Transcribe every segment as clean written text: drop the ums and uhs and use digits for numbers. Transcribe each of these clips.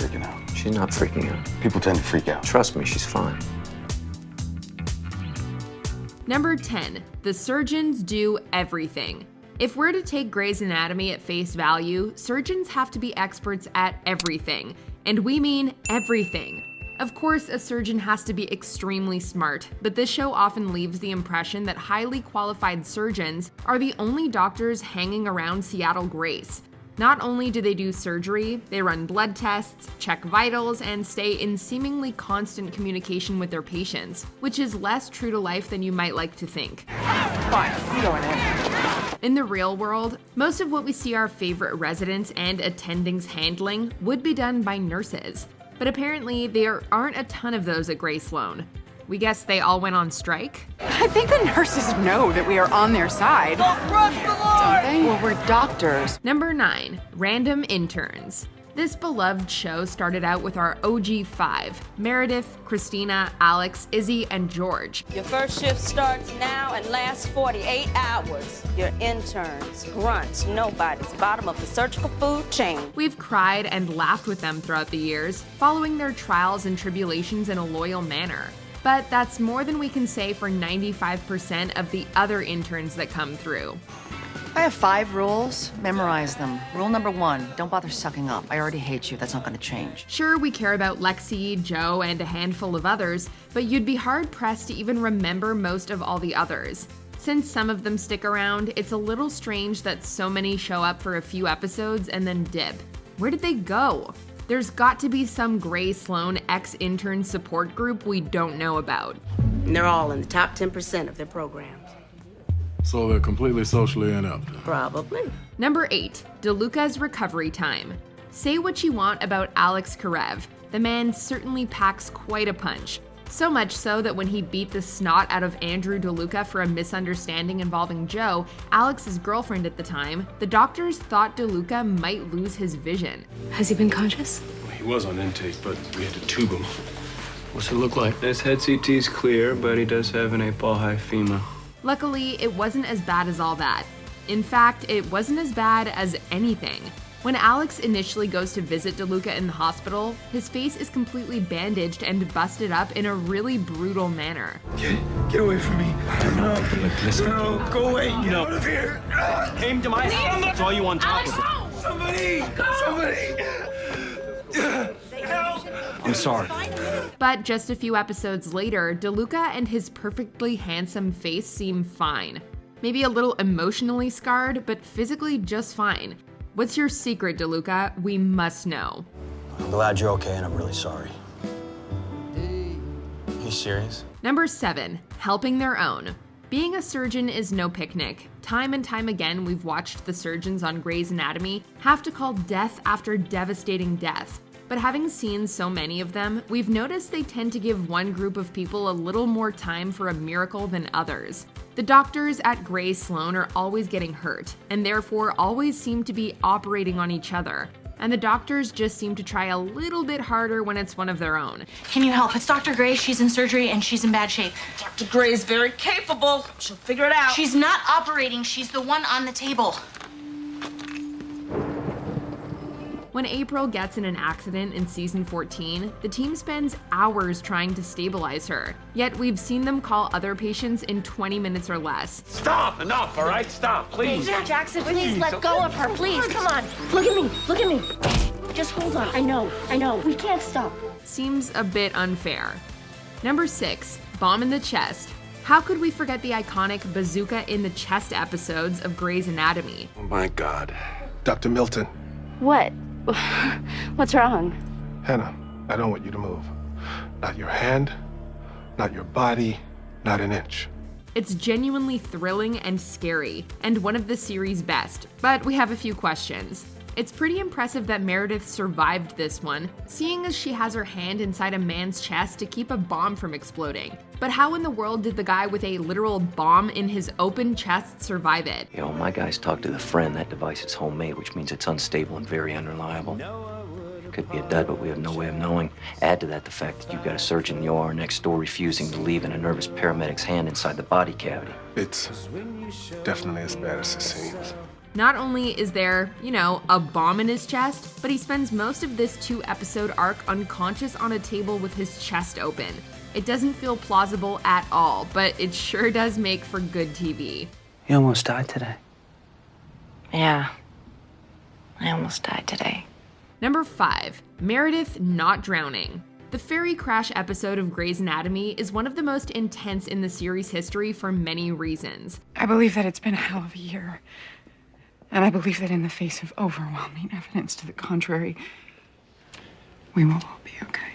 freaking out. She's not freaking out. People tend to freak out. Trust me, she's fine. Number 10, the surgeons do everything. If we're to take Grey's Anatomy at face value, surgeons have to be experts at everything. And we mean everything. Of course, a surgeon has to be extremely smart, but this show often leaves the impression that highly qualified surgeons are the only doctors hanging around Seattle Grace. Not only do they do surgery, they run blood tests, check vitals, and stay in seemingly constant communication with their patients, which is less true to life than you might like to think. Fine, you go in there. In the real world, most of what we see our favorite residents and attendings handling would be done by nurses. But apparently, there aren't a ton of those at Grey Sloan. We guess they all went on strike? I think the nurses know that we are on their side. Don't they? Well, we're doctors. Number 9, random interns. This beloved show started out with our OG 5, Meredith, Christina, Alex, Izzy, and George. Your first shift starts now and lasts 48 hours. Your interns, grunts, nobodies, bottom of the surgical food chain. We've cried and laughed with them throughout the years, following their trials and tribulations in a loyal manner. But that's more than we can say for 95% of the other interns that come through. I have 5 rules. Memorize them. Rule number 1, don't bother sucking up. I already hate you. That's not going to change. Sure, we care about Lexi, Joe, and a handful of others, but you'd be hard-pressed to even remember most of all the others. Since some of them stick around, it's a little strange that so many show up for a few episodes and then dip. Where did they go? There's got to be some Grey Sloan ex-intern support group we don't know about. And they're all in the top 10% of their programs. So they're completely socially inept. Probably. Number 8, DeLuca's recovery time. Say what you want about Alex Karev. The man certainly packs quite a punch. So much so that when he beat the snot out of Andrew DeLuca for a misunderstanding involving Joe, Alex's girlfriend at the time, the doctors thought DeLuca might lose his vision. Has he been conscious? He was on intake, but we had to tube him. What's it look like? His head CT's clear, but he does have an 8-ball hyphema. Luckily, it wasn't as bad as all that. In fact, it wasn't as bad as anything. When Alex initially goes to visit DeLuca in the hospital, his face is completely bandaged and busted up in a really brutal manner. Get away from me. No, go away. Get out of here. Came to my house. That's all you want to talk about. Somebody. Help. I'm sorry. But just a few episodes later, DeLuca and his perfectly handsome face seem fine. Maybe a little emotionally scarred, but physically just fine. What's your secret, DeLuca? We must know. I'm glad you're okay, and I'm really sorry. Are you serious? Number 7, helping their own. Being a surgeon is no picnic. Time and time again, we've watched the surgeons on Grey's Anatomy have to call death after devastating death. But having seen so many of them, we've noticed they tend to give one group of people a little more time for a miracle than others. The doctors at Grey Sloan are always getting hurt, and therefore always seem to be operating on each other. And the doctors just seem to try a little bit harder when it's one of their own. Can you help? It's Dr. Gray. She's in surgery and she's in bad shape. Dr. Gray is very capable. She'll figure it out. She's not operating. She's the one on the table. When April gets in an accident in season 14, the team spends hours trying to stabilize her. Yet we've seen them call other patients in 20 minutes or less. Stop! Enough, all right? Stop, please. Jackson, please let go of her. Please, come on. Look at me. Look at me. Just hold on. I know. We can't stop. Seems a bit unfair. Number 6, bomb in the chest. How could we forget the iconic bazooka in the chest episodes of Grey's Anatomy? Oh my God. Dr. Milton. What? What's wrong? Hannah, I don't want you to move. Not your hand, not your body, not an inch. It's genuinely thrilling and scary, and one of the series' best, but we have a few questions. It's pretty impressive that Meredith survived this one, seeing as she has her hand inside a man's chest to keep a bomb from exploding. But how in the world did the guy with a literal bomb in his open chest survive it? Yo, my guys talked to the friend. That device is homemade, which means it's unstable and very unreliable. Could be a dud, but we have no way of knowing. Add to that the fact that you've got a surgeon in the OR next door refusing to leave and a nervous paramedic's hand inside the body cavity. It's definitely as bad as it seems. Not only is there, a bomb in his chest, but he spends most of this 2-episode arc unconscious on a table with his chest open. It doesn't feel plausible at all, but it sure does make for good TV. You almost died today. Yeah. I almost died today. Number 5, Meredith not drowning. The ferry crash episode of Grey's Anatomy is one of the most intense in the series' history for many reasons. I believe that it's been a hell of a year. And I believe that in the face of overwhelming evidence to the contrary, we will all be okay.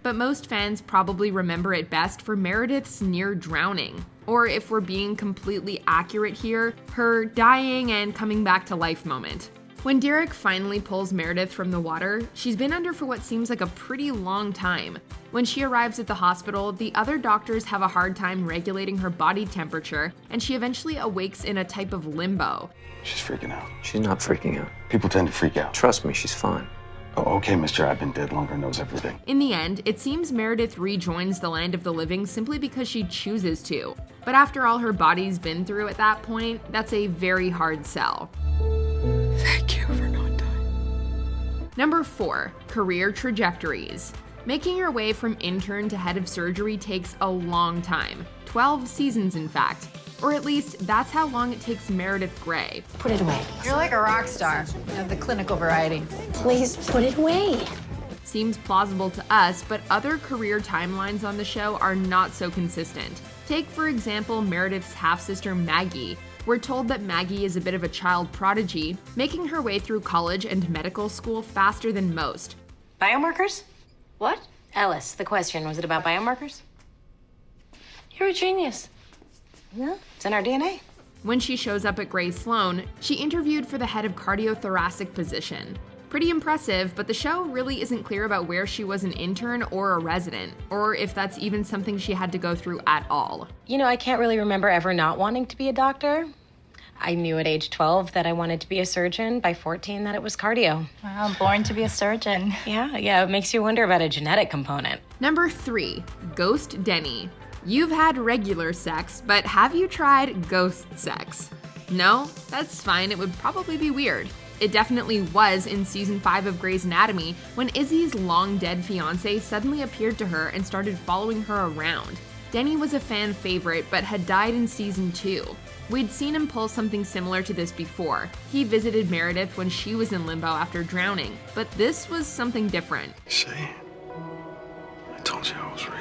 But most fans probably remember it best for Meredith's near drowning. Or if we're being completely accurate here, her dying and coming back to life moment. When Derek finally pulls Meredith from the water, she's been under for what seems like a pretty long time. When she arrives at the hospital, the other doctors have a hard time regulating her body temperature, and she eventually awakes in a type of limbo. She's freaking out. She's not freaking out. People tend to freak out. Trust me, she's fine. Oh, okay, mister, I've been dead longer, knows everything. In the end, it seems Meredith rejoins the land of the living simply because she chooses to. But after all her body's been through at that point, that's a very hard sell. Thank you for not dying. Number 4, career trajectories. Making your way from intern to head of surgery takes a long time. 12 seasons, in fact. Or at least, that's how long it takes Meredith Grey. Put it away. You're like a rock star of the clinical variety. Please put it away. Seems plausible to us, but other career timelines on the show are not so consistent. Take, for example, Meredith's half-sister Maggie. We're told that Maggie is a bit of a child prodigy, making her way through college and medical school faster than most. Biomarkers? What? Ellis, the question, was it about biomarkers? You're a genius. Yeah, it's in our DNA. When she shows up at Grey Sloan, she interviewed for the head of cardiothoracic position. Pretty impressive, but the show really isn't clear about where she was an intern or a resident, or if that's even something she had to go through at all. I can't really remember ever not wanting to be a doctor. I knew at age 12 that I wanted to be a surgeon. By 14 that it was cardio. Wow, born to be a surgeon. Yeah, it makes you wonder about a genetic component. Number 3, Ghost Denny. You've had regular sex, but have you tried ghost sex? No? That's fine, it would probably be weird. It definitely was in season 5 of Grey's Anatomy when Izzy's long-dead fiancé suddenly appeared to her and started following her around. Denny was a fan favorite but had died in season 2. We'd seen him pull something similar to this before. He visited Meredith when she was in limbo after drowning, but this was something different. See? I told you I was real.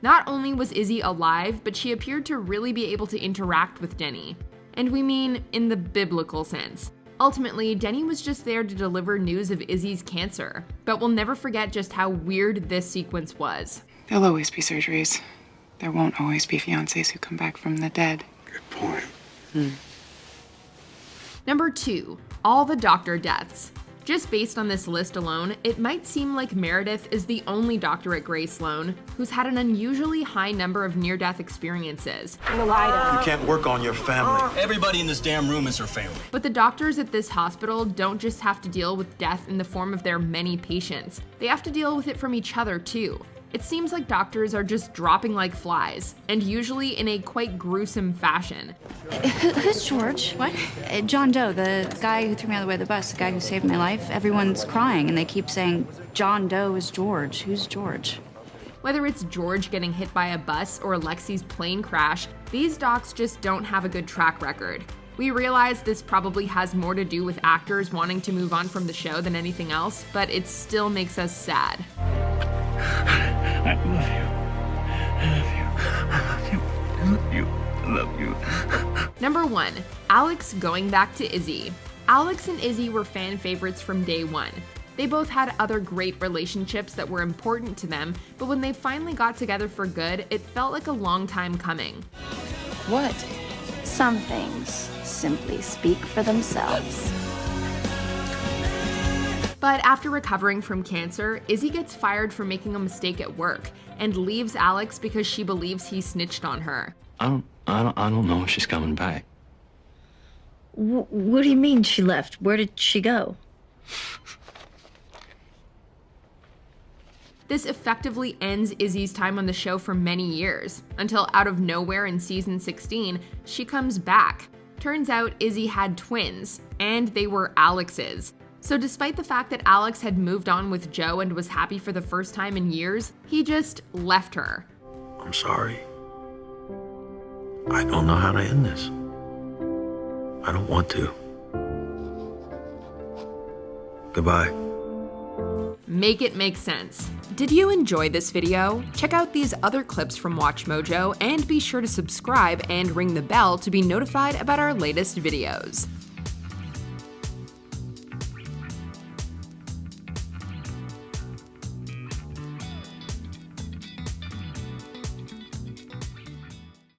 Not only was Izzy alive, but she appeared to really be able to interact with Denny. And we mean in the biblical sense. Ultimately, Denny was just there to deliver news of Izzy's cancer, but we'll never forget just how weird this sequence was. There'll always be surgeries. There won't always be fiancés who come back from the dead. Good point. Number 2, all the doctor deaths. Just based on this list alone, it might seem like Meredith is the only doctor at Grey Sloan who's had an unusually high number of near-death experiences. You can't work on your family. Everybody in this damn room is her family. But the doctors at this hospital don't just have to deal with death in the form of their many patients. They have to deal with it from each other, too. It seems like doctors are just dropping like flies, and usually in a quite gruesome fashion. Who's George? What? John Doe, the guy who threw me out of the way of the bus, the guy who saved my life. Everyone's crying, and they keep saying, John Doe is George. Who's George? Whether it's George getting hit by a bus or Lexi's plane crash, these docs just don't have a good track record. We realize this probably has more to do with actors wanting to move on from the show than anything else, but it still makes us sad. I love you. I love you. I love you. I love you. Number 1, Alex going back to Izzy. Alex and Izzy were fan favorites from day one. They both had other great relationships that were important to them, but when they finally got together for good, it felt like a long time coming. What? Some things simply speak for themselves. But after recovering from cancer, Izzy gets fired for making a mistake at work and leaves Alex because she believes he snitched on her. I don't know if she's coming back. What do you mean she left? Where did she go? This effectively ends Izzy's time on the show for many years, until out of nowhere in season 16, she comes back. Turns out Izzy had twins, and they were Alex's. So despite the fact that Alex had moved on with Joe and was happy for the first time in years, he just left her. I'm sorry. I don't know how to end this. I don't want to. Goodbye. Make it make sense. Did you enjoy this video? Check out these other clips from MsMojo and be sure to subscribe and ring the bell to be notified about our latest videos.